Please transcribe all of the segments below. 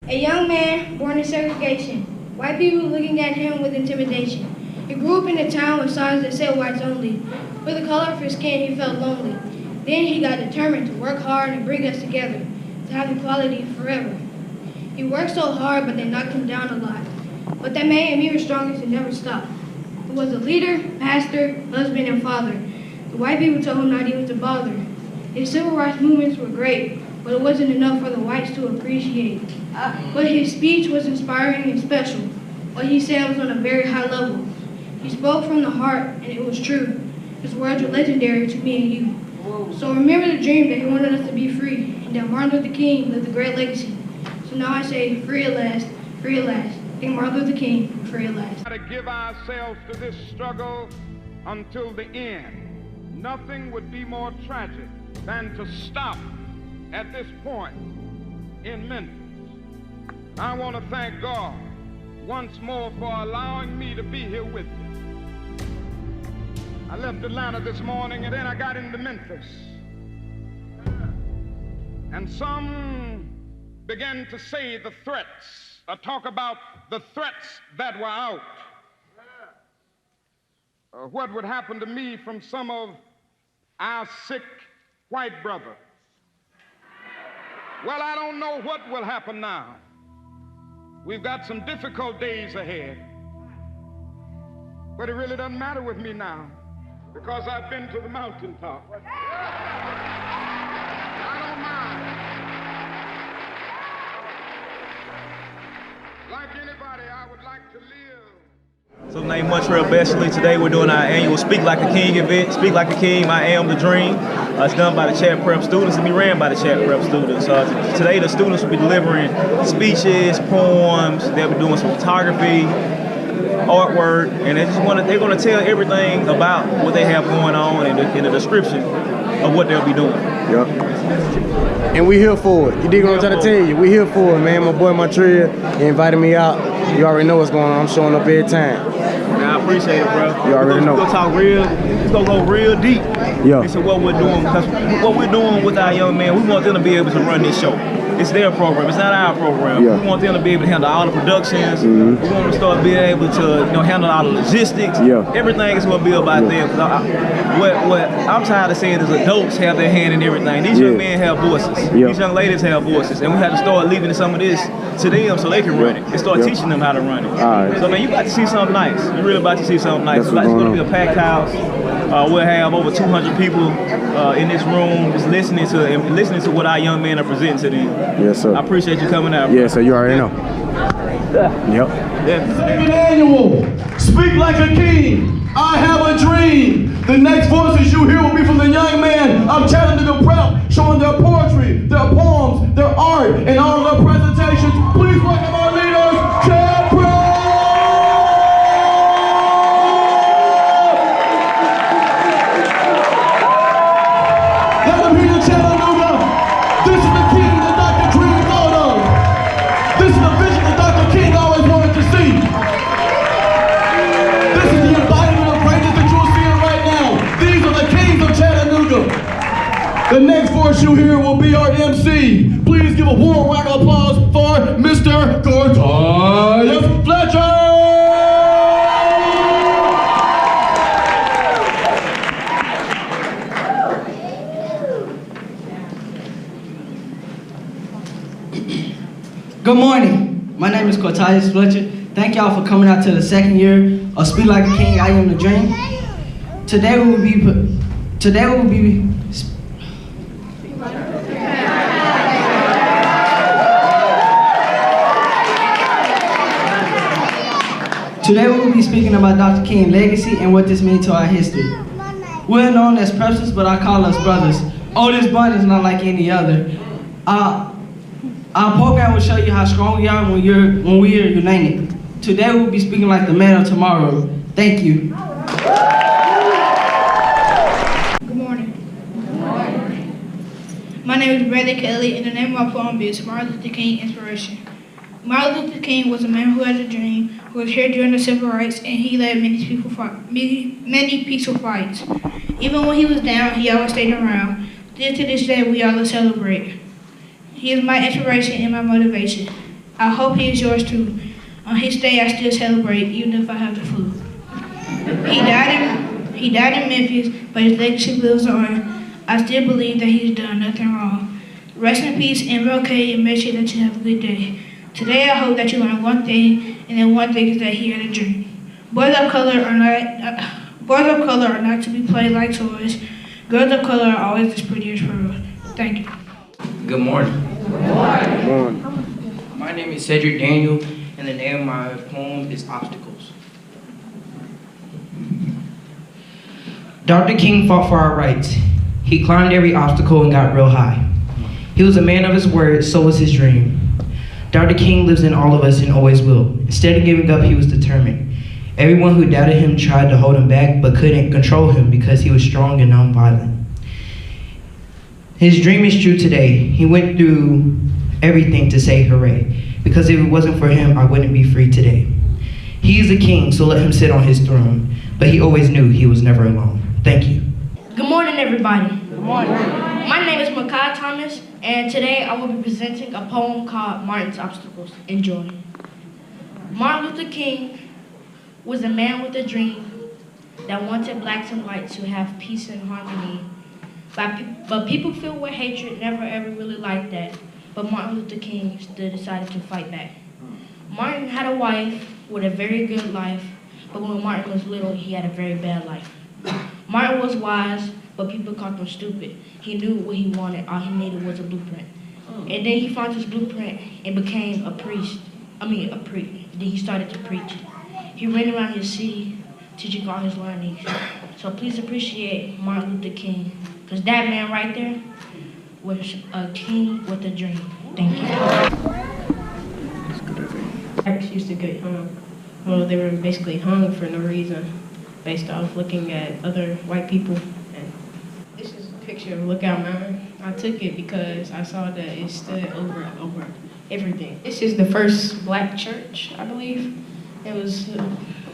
A young man born in segregation, white people looking at him with intimidation. He grew up in a town with signs that said whites only. For the color of his skin, he felt lonely. Then he got determined to work hard and bring us together, to have equality forever. He worked so hard, but they knocked him down a lot. But that made him even stronger to never stop. He was a leader, pastor, husband, and father. The white people told him not even to bother. His civil rights movements were great, but it wasn't enough for the whites to appreciate. But his speech was inspiring and special. What he said was on a very high level. He spoke from the heart, and it was true. His words were legendary to me and you. So remember the dream that he wanted us to be free, and that Martin Luther King left a great legacy. So now I say, free at last, free at last. Thank Martin Luther King, free at last. To give ourselves to this struggle until the end. Nothing would be more tragic than to stop at this point in Memphis. I want to thank God once more for allowing me to be here with you. I left Atlanta this morning and then I got into Memphis. And some began to say the threats, or talk about the threats that were out. What would happen to me from some of our sick white brother. Well, I don't know what will happen now. We've got some difficult days ahead. But it really doesn't matter with me now because I've been to the mountaintop. I don't mind. Like anybody, I would like to live. So named Montreal Beshley. Today we're doing our annual Speak Like a King event. Speak Like a King, I Am the Dream. It's done by the Chatt Prep students and be ran by the Chatt Prep students. Today the students will be delivering speeches, poems, they'll be doing some photography, artwork, and they're going to tell everything about what they have going on in the description of what they'll be doing. Yep. And we here for it. You dig what I'm trying to tell you? We here for it, man. My boy Montreal, he invited me out. You already know what's going on. I'm showing up every time. Man, I appreciate it, bro. You already know. We're gonna go real deep into what we're doing, because what we're doing with our young men, we want them to be able to run this show. It's their program, it's not our program. Yeah. We want them to be able to handle all the productions. Mm-hmm. We want them to start being able to handle all the logistics. Yeah. Everything is going to be about them. What I'm tired of saying is adults have their hand in everything. These young men have voices. These young ladies have voices. And we have to start leaving some of this to them so they can run it and start teaching them how to run it. Right. So man, you about to see something nice. You're really about to see something nice. It's going to be a packed house. We'll have over 200 people in this room just listening to what our young men are presenting to them. Yes, sir. I appreciate you coming out. Bro. Yes, sir. You already know. Yep. Second annual Speak Like a King, I Have a Dream. The next voices you hear will be from the young men of Chattanooga Prep, showing their poetry, their poems, their art, and all of their presentations. Please welcome our leaders, Chatt Prep! Let them hear you, Chattanooga. This is the king that Dr. Dream thought of. This is the vision that Dr. King always wanted to see. This is the embodiment of greatness that you're seeing right now. These are the kings of Chattanooga. The next voice you hear will be our MC. Please give a warm round of applause for Mr. Cortez Fletcher. Good morning. My name is Cortez Fletcher. Thank y'all for coming out to the second year of Speak Like a King, I Am the Dream. Today we will be speaking about Dr. King's legacy and what this means to our history. We're known as preppers, but I call us brothers. Oh, this bond is not like any other. Our program will show you how strong we are when we are united. Today we'll be speaking like the man of tomorrow. Thank you. Good morning. Good morning. My name is Bradley Kelly, and the name of my poem is Martin Luther King Inspiration. Martin Luther King was a man who had a dream, who was here during the civil rights, and he led many peaceful fights. Even when he was down, he always stayed around. Still to this day, we all celebrate. He is my inspiration and my motivation. I hope he is yours too. On his day, I still celebrate, even if I have the flu. He died in Memphis, but his legacy lives on. I still believe that he's done nothing wrong. Rest in peace, MLK, and make sure that you have a good day. Today, I hope that you learn one thing, and then one thing is that he had a dream. Boys of color are not to be played like toys. Girls of color are always as pretty as pearls. Thank you. Good morning. Good morning. My name is Cedric Daniel, and the name of my poem is Obstacles. Dr. King fought for our rights. He climbed every obstacle and got real high. He was a man of his word, so was his dream. Dr. King lives in all of us and always will. Instead of giving up, he was determined. Everyone who doubted him tried to hold him back, but couldn't control him because he was strong and nonviolent. His dream is true today. He went through everything to say hooray, because if it wasn't for him, I wouldn't be free today. He is a king, so let him sit on his throne, but he always knew he was never alone. Thank you. Good morning, everybody. Good morning. My name is Makai Thomas, and today I will be presenting a poem called Martin's Obstacles. Enjoy. Martin Luther King was a man with a dream that wanted blacks and whites to have peace and harmony. But people filled with hatred never ever really liked that. But Martin Luther King still decided to fight back. Martin had a wife with a very good life, but when Martin was little, he had a very bad life. Martin was wise, but people called him stupid. He knew what he wanted. All he needed was a blueprint. And then he found his blueprint and became a priest. Then he started to preach. He ran around his city, teaching all his learnings. So please appreciate Martin Luther King, because that man right there was a king with a dream. Thank you. Blacks used to get hung. Well, they were basically hung for no reason, based off looking at other white people. And this is a picture of Lookout Mountain. I took it because I saw that it stood over everything. This is the first black church, I believe. It was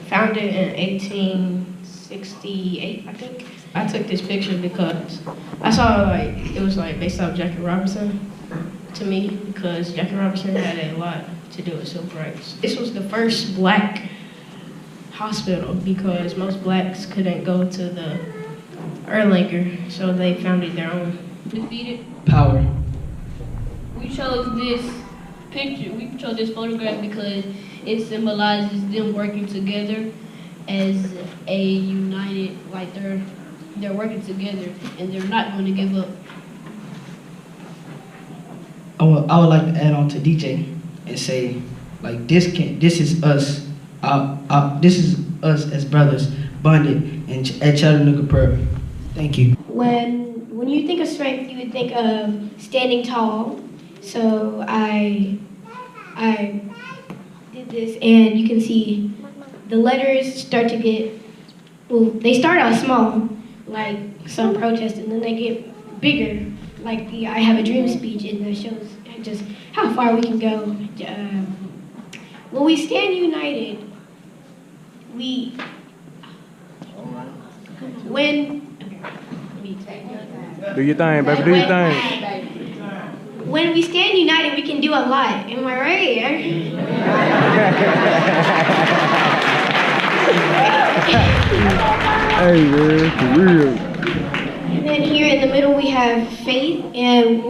founded in 1868, I think. I took this picture because I saw it was based off Jackie Robinson to me, because Jackie Robinson had a lot to do with civil rights. This was the first black hospital because most blacks couldn't go to the Erlanger, so they founded their own. Defeated. Power. We chose this picture, we chose this photograph because it symbolizes them working together as a united, like they're working together and they're not going to give up. I would like to add on to DJ and say, like, this is us. This is us as brothers bonded at Chattanooga Prep. Thank you. When you think of strength, you would think of standing tall. So I did this, and you can see the letters start to get, well, they start out small, like some protest, and then they get bigger, like the I Have a Dream speech, and that shows just how far we can go. When we stand united, Do your thing, baby. Do your thing. When we stand united, we can do a lot. Am I right? Hey, man, for real. And then here in the middle, we have faith. And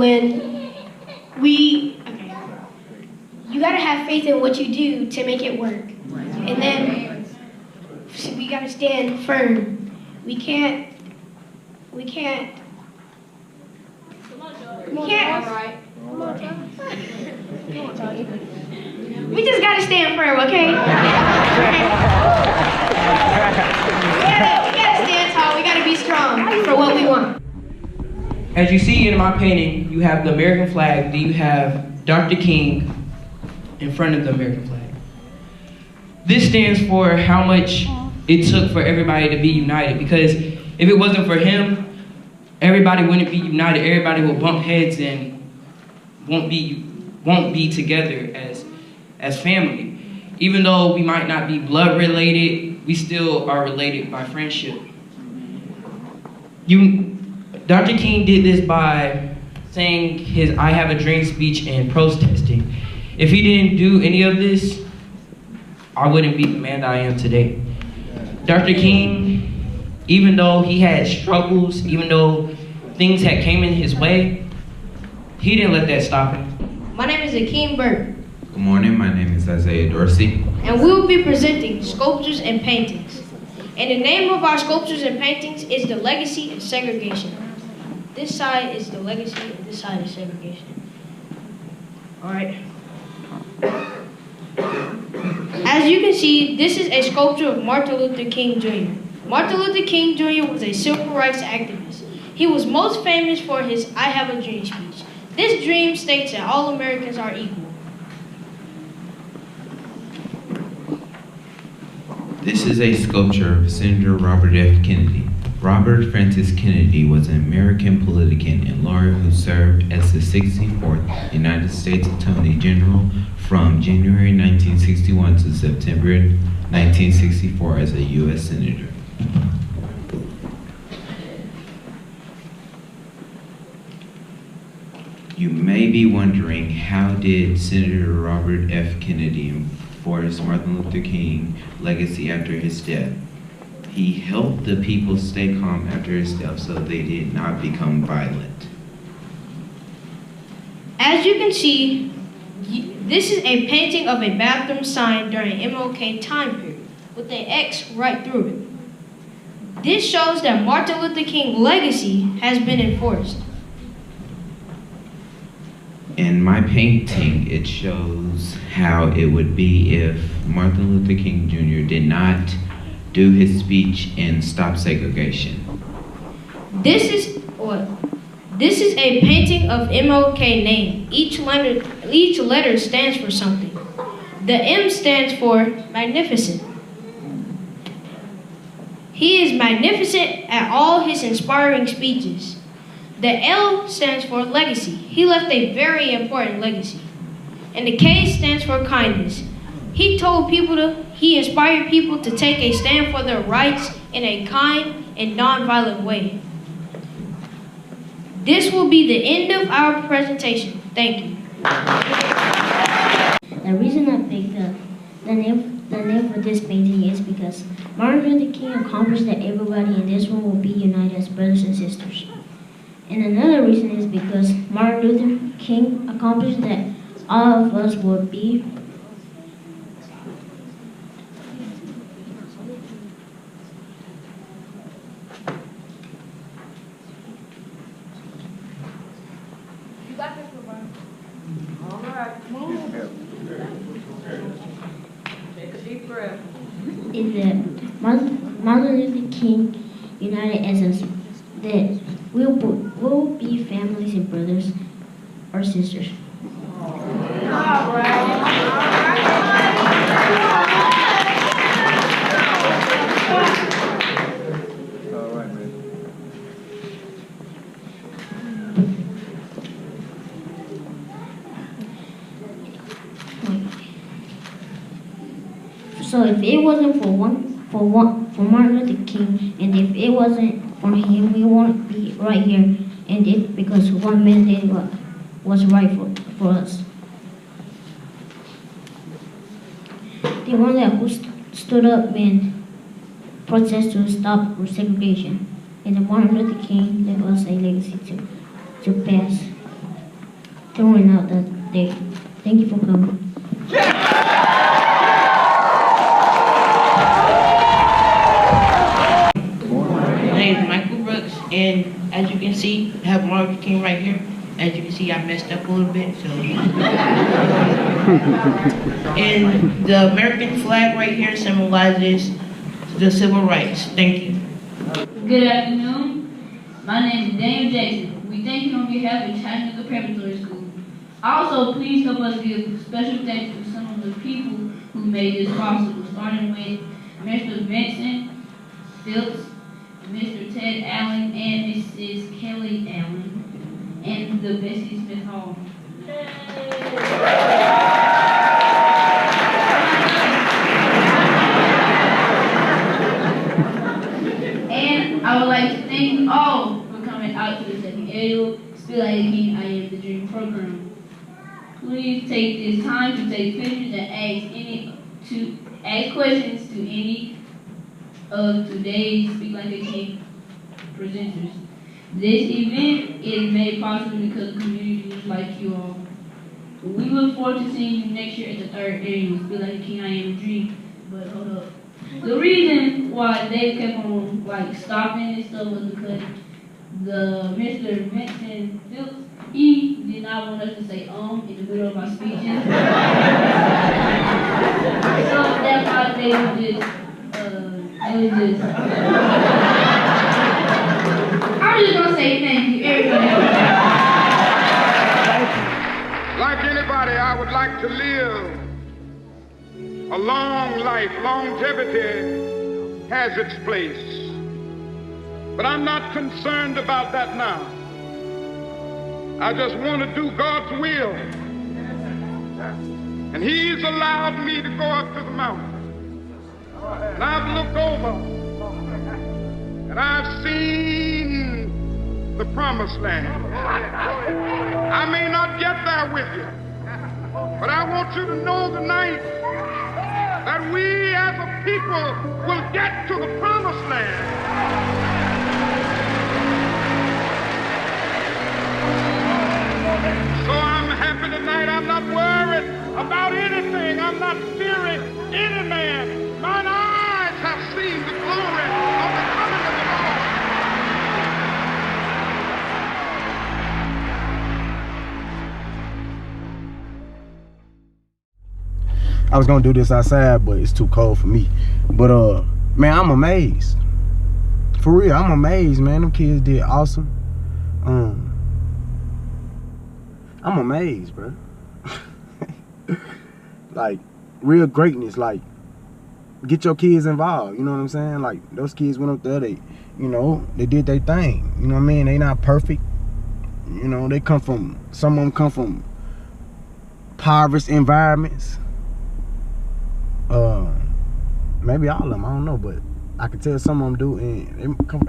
you gotta have faith in what you do to make it work. And then we gotta stand firm. We can't. We just gotta stand firm, okay? we gotta stand tall. We gotta be strong for what we want. As you see in my painting, you have the American flag, then you have Dr. King in front of the American flag. This stands for how much it took for everybody to be united, because if it wasn't for him, everybody wouldn't be united. Everybody will bump heads and won't be together as family. Even though we might not be blood related, we still are related by friendship. Dr. King did this by saying his I Have a Dream speech and protesting. If he didn't do any of this, I wouldn't be the man that I am today. Dr. King, even though he had struggles, even though things had came in his way, he didn't let that stop him. My name is Akeem Burke, Good morning, my name is Isaiah Dorsey. and we will be presenting sculptures and paintings. And the name of our sculptures and paintings is The Legacy of Segregation. This side is the legacy, and this side is segregation. All right. As you can see, this is a sculpture of Martin Luther King Jr. Martin Luther King Jr. was a civil rights activist. He was most famous for his I Have a Dream speech. This dream states that all Americans are equal. This is a sculpture of Senator Robert F. Kennedy. Robert Francis Kennedy was an American politician and lawyer who served as the 64th United States Attorney General from January 1961 to September 1964 as a U.S. Senator. You may be wondering, how did Senator Robert F. Kennedy enforce Martin Luther King's legacy after his death? He helped the people stay calm after his death so they did not become violent. As you can see, this is a painting of a bathroom sign during MLK time period with an X right through it. This shows that Martin Luther King's legacy has been enforced. In my painting, it shows how it would be if Martin Luther King Jr. did not do his speech and stop segregation. This is a painting of MLK name. Each letter stands for something. The M stands for magnificent. He is magnificent at all his inspiring speeches. The L stands for legacy. He left a very important legacy. And the K stands for kindness. He inspired people to take a stand for their rights in a kind and non-violent way. This will be the end of our presentation. Thank you. The reason I picked the name for this painting is because Martin Luther King accomplished that everybody in this room will be united as brothers and sisters. And another reason is because Martin Luther King accomplished that all of us will be is that Martin Luther King united as us, that we'll be families and brothers or sisters. So if it wasn't for Martin Luther King, and if it wasn't for him, we won't be right here. And it because one man did what was right for us. The one that who stood up and protested to stop segregation, and the Martin Luther King left us a legacy to pass throwing out that day. Thank you for coming. And as you can see, I have Martin Luther King right here. As you can see, I messed up a little bit. So, and the American flag right here symbolizes the civil rights. Thank you. Good afternoon. My name is Daniel Jackson. We thank you on behalf of Chattanooga Preparatory School. Also, please help us give special thanks to some of the people who made this possible, starting with Mr. Vincent Phillips, Mr. Ted Allen, and Mrs. Kelly Allen, and the Bessie Smith Hall. And I would like to thank you all for coming out to the second annual Spill Like a King, I Am the Dream program. Please take this time take pictures and ask questions to any of today's Speak Like a King presenters. This event is made possible because of communities like you all. We look forward to seeing you next year at the 3rd annual Speak Like a King, I Am a Dream. But hold up. The reason why they kept on stopping and stuff was because Mr. Vincent Phillips, he did not want us to say in the middle of our speeches. So that's why they were just I'm just gonna say thank you, everybody. Like anybody, I would like to live a long life. Longevity has its place. But I'm not concerned about that now. I just want to do God's will. And He's allowed me to go up to the mountain. And I've looked over and I've seen the promised land. I may not get there with you, but I want you to know tonight that we as a people will get to the promised land. So I'm happy tonight. I'm not worried about anything. I'm not fearing any man. Mine eyes have seen the glory of the coming of the Lord. I was gonna do this outside, but it's too cold for me. But man, I'm amazed. For real, I'm amazed, man. Them kids did awesome. I'm amazed, bro. Like, real greatness. Like, get your kids involved. You know what I'm saying? Like, those kids went up there. They, you know, they did their thing. You know what I mean? They not perfect. You know, they come from, some of them come from impoverished environments. Maybe all of them, I don't know, but I can tell some of them do. And they come from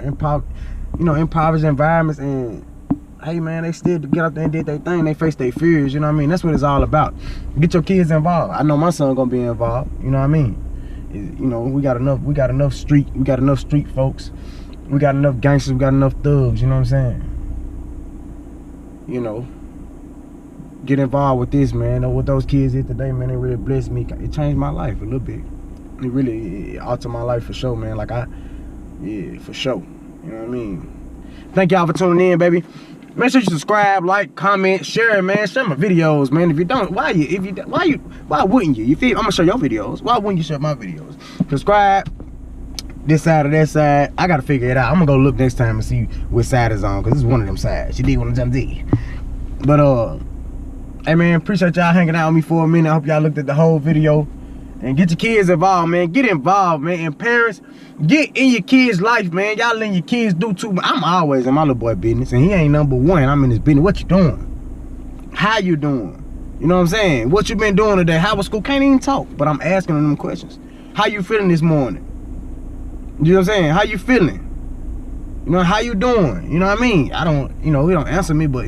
impoverished environments, and hey man, they still get up there and did their thing. They face their fears, you know what I mean? That's what it's all about. Get your kids involved. I know my son gonna be involved, you know what I mean? You know, we got enough street folks. We got enough gangsters, we got enough thugs, you know what I'm saying? You know, get involved with this, man. What those kids did today, man, it really blessed me. It changed my life a little bit. It really altered my life for sure, man. Like yeah, for sure. You know what I mean? Thank y'all for tuning in, baby. Make sure you subscribe, like, comment, share, man. Share my videos, man. If you don't, why wouldn't you? You feel? I'm gonna show your videos. Why wouldn't you share my videos? Subscribe. This side or that side. I gotta figure it out. I'm gonna go look next time and see what side is on, cause this is one of them sides. You did one of them did. But hey man, appreciate y'all hanging out with me for a minute. I hope y'all looked at the whole video. And get your kids involved, man. Get involved, man. And parents, get in your kids' life, man. Y'all letting your kids do too. I'm always in my little boy business, and he ain't number one. I'm in his business. What you doing? How you doing? You know what I'm saying? What you been doing today? How was school? Can't even talk, but I'm asking them questions. How you feeling this morning? You know what I'm saying? How you feeling? You know, how you doing? You know what I mean? I don't, you know, he don't answer me, but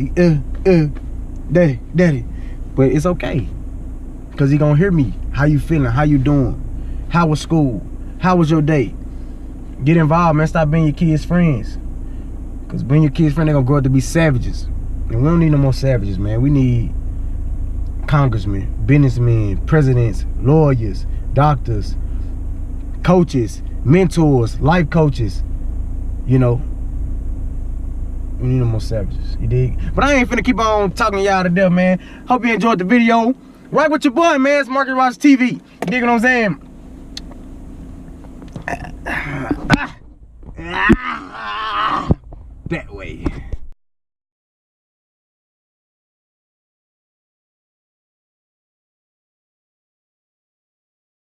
daddy. But it's okay. Cause he gonna hear me. How you feeling? How you doing? How was school? How was your day? Get involved, man. Stop being your kids' friends. Cause being your kids' friend, they gonna grow up to be savages. And we don't need no more savages, man. We need congressmen, businessmen, presidents, lawyers, doctors, coaches, mentors, life coaches. You know, we need no more savages. You dig? But I ain't finna keep on talking y'all to death, man. Hope you enjoyed the video. Right with your boy, man. It's Market Watch TV. You dig what I'm saying? That way.